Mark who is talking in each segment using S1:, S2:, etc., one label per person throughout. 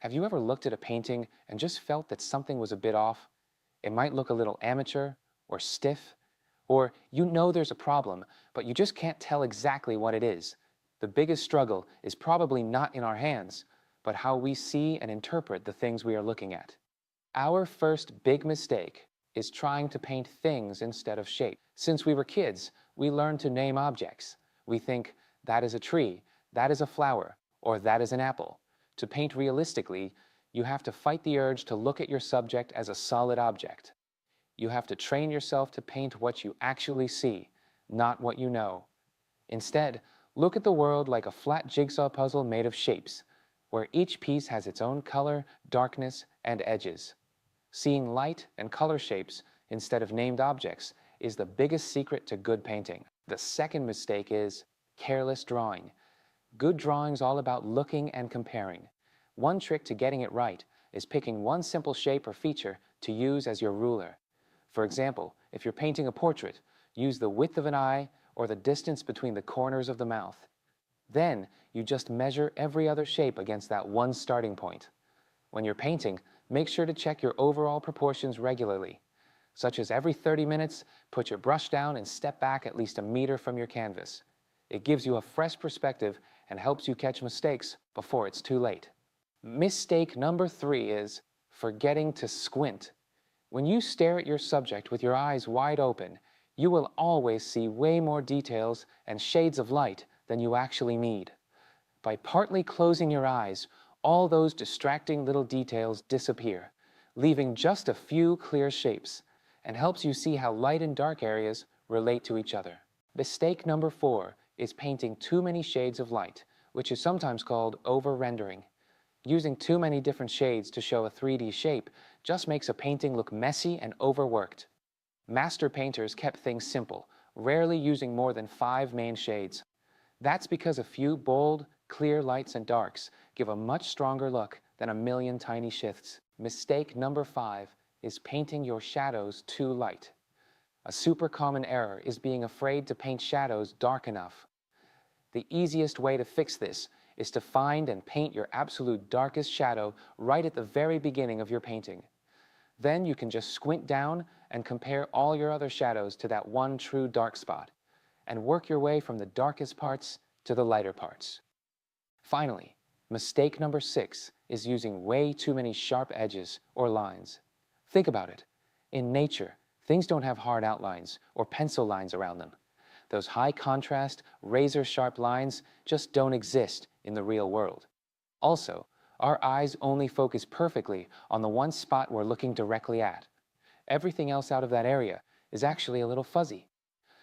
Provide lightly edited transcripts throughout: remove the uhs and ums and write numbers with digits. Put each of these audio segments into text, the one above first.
S1: Have you ever looked at a painting and just felt that something was a bit off? It might look a little amateur or stiff, or you know there's a problem, but you just can't tell exactly what it is. The biggest struggle is probably not in our hands, but how we see and interpret the things we are looking at. Our first big mistake is trying to paint things instead of shape. Since we were kids, we learned to name objects. We think, that is a tree, that is a flower, or that is an apple. To paint realistically, you have to fight the urge to look at your subject as a solid object. You have to train yourself to paint what you actually see, not what you know. Instead, look at the world like a flat jigsaw puzzle made of shapes, where each piece has its own color, darkness, and edges. Seeing light and color shapes instead of named objects is the biggest secret to good painting. The second mistake is careless drawing. Good drawing's all about looking and comparing. One trick to getting it right is picking one simple shape or feature to use as your ruler. For example, if you're painting a portrait, use the width of an eye or the distance between the corners of the mouth. Then, you just measure every other shape against that one starting point. When you're painting, make sure to check your overall proportions regularly, such as every 30 minutes, put your brush down and step back at least a meter from your canvas. It gives you a fresh perspective and helps you catch mistakes before it's too late. Mistake number 3 is forgetting to squint. When you stare at your subject with your eyes wide open, you will always see way more details and shades of light than you actually need. By partly closing your eyes, all those distracting little details disappear, leaving just a few clear shapes, and helps you see how light and dark areas relate to each other. Mistake number 4 is painting too many shades of light, which is sometimes called over-rendering. Using too many different shades to show a 3D shape just makes a painting look messy and overworked. Master painters kept things simple, rarely using more than 5 main shades. That's because a few bold, clear lights and darks give a much stronger look than a million tiny shifts. Mistake number 5 is painting your shadows too light. A super common error is being afraid to paint shadows dark enough. The easiest way to fix this is to find and paint your absolute darkest shadow right at the very beginning of your painting. Then you can just squint down and compare all your other shadows to that one true dark spot, and work your way from the darkest parts to the lighter parts. Finally, mistake number 6 is using way too many sharp edges or lines. Think about it. In nature, things don't have hard outlines or pencil lines around them. Those high contrast, razor-sharp lines just don't exist in the real world. Also, our eyes only focus perfectly on the one spot we're looking directly at. Everything else out of that area is actually a little fuzzy.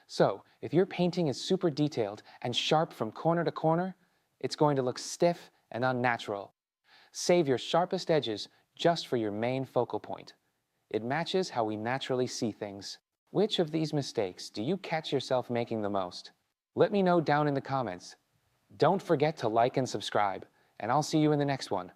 S1: So, if your painting is super detailed and sharp from corner to corner, it's going to look stiff and unnatural. Save your sharpest edges just for your main focal point. It matches how we naturally see things. Which of these mistakes do you catch yourself making the most? Let me know down in the comments. Don't forget to like and subscribe, and I'll see you in the next one.